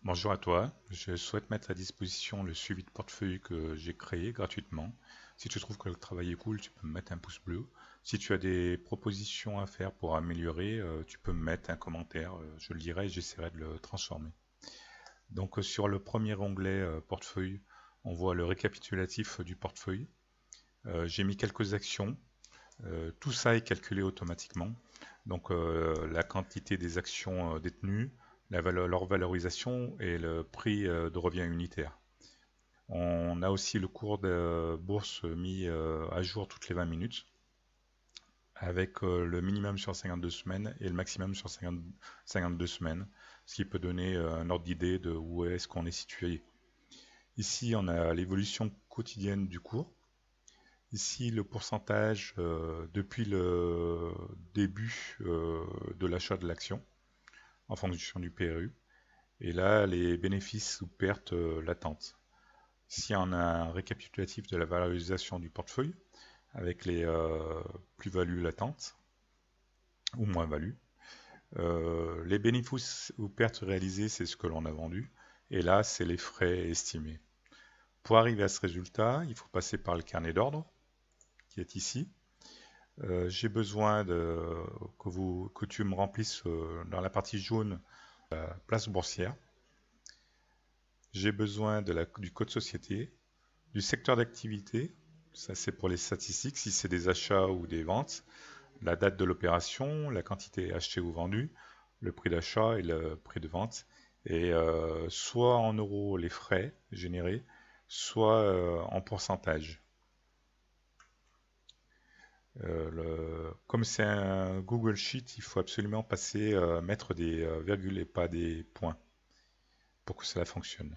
Bonjour à toi, je souhaite mettre à disposition le suivi de portefeuille que j'ai créé gratuitement. Si tu trouves que le travail est cool, tu peux me mettre un pouce bleu. Si tu as des propositions à faire pour améliorer, tu peux me mettre un commentaire, je le lirai et j'essaierai de le transformer. Donc sur le premier onglet portefeuille, on voit le récapitulatif du portefeuille. J'ai mis quelques actions, tout ça est calculé automatiquement. Donc la quantité des actions détenues, leur valorisation et le prix de revient unitaire. On a aussi le cours de bourse mis à jour toutes les 20 minutes, avec le minimum sur 52 semaines et le maximum sur 52 semaines, ce qui peut donner un ordre d'idée de où est-ce qu'on est situé. Ici, on a l'évolution quotidienne du cours. Ici, le pourcentage depuis le début de l'achat de l'action en fonction du PRU. Et là, les bénéfices ou pertes latentes. Ici, on a un récapitulatif de la valorisation du portefeuille avec les plus-values latentes ou moins-values. Les bénéfices ou pertes réalisées, c'est ce que l'on a vendu. Et là, c'est les frais estimés. Pour arriver à ce résultat, il faut passer par le carnet d'ordre qui est ici. J'ai besoin que tu me remplisses dans la partie jaune la place boursière. J'ai besoin du code société, du secteur d'activité, ça c'est pour les statistiques, si c'est des achats ou des ventes, la date de l'opération, la quantité achetée ou vendue, le prix d'achat et le prix de vente, et soit en euros les frais générés, soit en pourcentage. Comme c'est un Google Sheet, il faut absolument mettre des virgules et pas des points pour que cela fonctionne.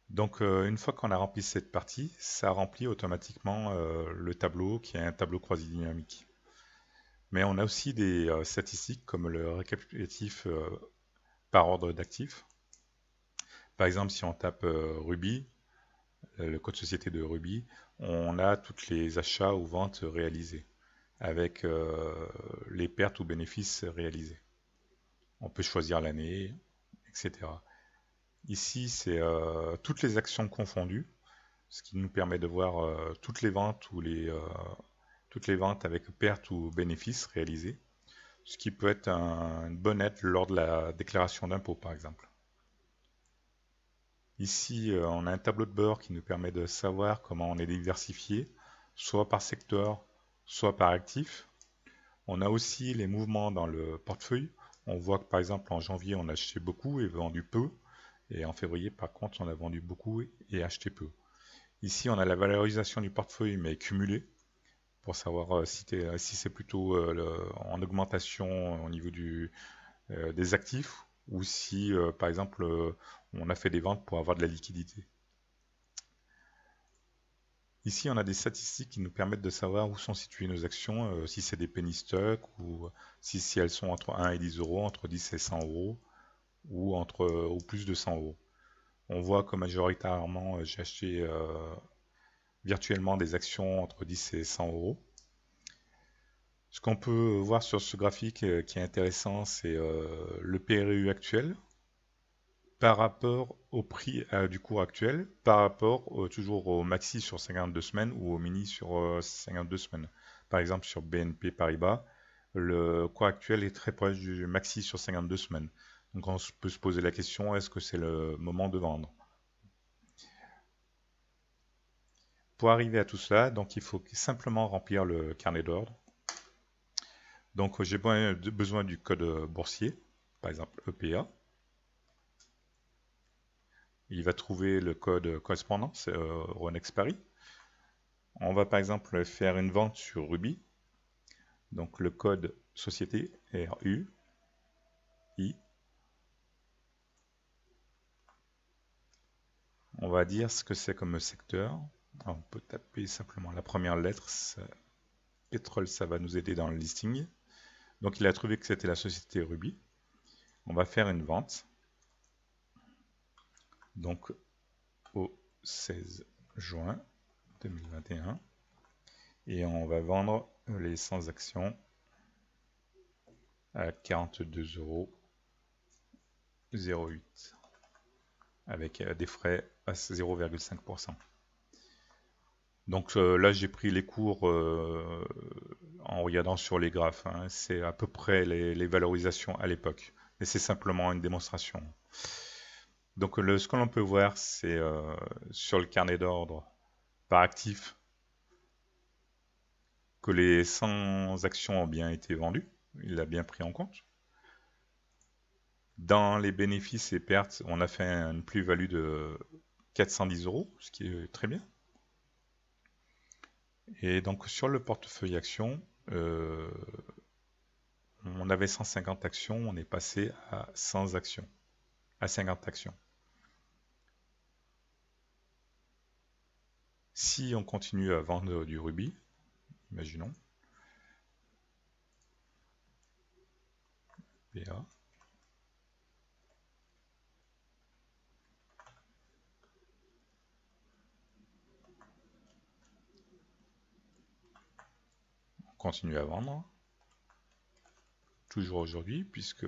Donc une fois qu'on a rempli cette partie, ça remplit automatiquement le tableau qui est un tableau croisé dynamique. Mais on a aussi des statistiques comme le récapitulatif par ordre d'actifs. Par exemple, si on tape Ruby, le code société de Ruby, on a toutes les achats ou ventes réalisés avec les pertes ou bénéfices réalisés. On peut choisir l'année, etc. Ici, c'est toutes les actions confondues, ce qui nous permet de voir toutes les ventes toutes les ventes avec pertes ou bénéfices réalisés, ce qui peut être une bonne aide lors de la déclaration d'impôt, par exemple. Ici, on a un tableau de bord qui nous permet de savoir comment on est diversifié, soit par secteur, soit par actif. On a aussi les mouvements dans le portefeuille. On voit que par exemple en janvier, on a acheté beaucoup et vendu peu. Et en février, par contre, on a vendu beaucoup et acheté peu. Ici, on a la valorisation du portefeuille, mais cumulée, pour savoir si c'est plutôt en augmentation au niveau des actifs ou si, par exemple, on a fait des ventes pour avoir de la liquidité. Ici, on a des statistiques qui nous permettent de savoir où sont situées nos actions, si c'est des penny stocks ou si elles sont entre 1 et 10 euros, entre 10 et 100 euros ou plus de 100 euros. On voit que majoritairement, j'ai acheté virtuellement des actions entre 10 et 100 euros. Ce qu'on peut voir sur ce graphique qui est intéressant, c'est le PRU actuel par rapport au prix du cours actuel, par rapport toujours au maxi sur 52 semaines ou au mini sur 52 semaines. Par exemple, sur BNP Paribas, le cours actuel est très proche du maxi sur 52 semaines. Donc on peut se poser la question, est-ce que c'est le moment de vendre? Pour arriver à tout cela, donc il faut simplement remplir le carnet d'ordre. Donc j'ai besoin du code boursier, par exemple EPA. Il va trouver le code correspondant, c'est Ronex Paris. On va par exemple faire une vente sur Ruby. Donc le code société RUI. On va dire ce que c'est comme secteur. Alors, on peut taper simplement la première lettre. Pétrole, ça va nous aider dans le listing. Donc il a trouvé que c'était la société Ruby. On va faire une vente. Donc au 16 juin 2021. Et on va vendre les 100 actions à 42 euros 0,8 avec des frais à 0,5%. Donc là, j'ai pris les cours en regardant sur les graphes, hein. C'est à peu près les valorisations à l'époque. Mais c'est simplement une démonstration. Donc ce que l'on peut voir, c'est sur le carnet d'ordre par actif que les 100 actions ont bien été vendues. Il l'a bien pris en compte. Dans les bénéfices et pertes, on a fait une plus-value de 410 €, ce qui est très bien. Et donc sur le portefeuille actions, on avait 150 actions, on est passé à 100 actions, à 50 actions. Si on continue à vendre du rubis, imaginons, BA, on continue à vendre, toujours aujourd'hui, puisque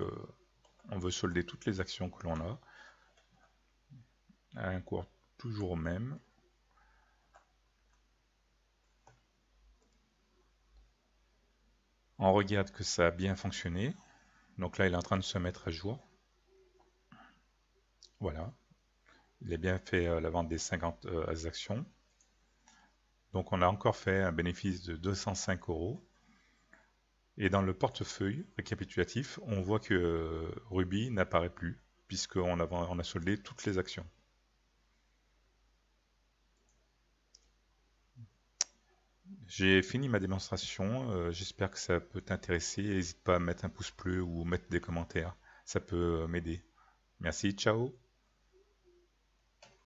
on veut solder toutes les actions que l'on a, à un cours toujours au même. On regarde que ça a bien fonctionné. Donc là, il est en train de se mettre à jour. Voilà. Il a bien fait la vente des 50 actions. Donc on a encore fait un bénéfice de 205 €. Et dans le portefeuille récapitulatif, on voit que Ruby n'apparaît plus, puisqu'on a soldé toutes les actions. J'ai fini ma démonstration, j'espère que ça peut t'intéresser. N'hésite pas à mettre un pouce bleu ou mettre des commentaires, ça peut m'aider. Merci, ciao!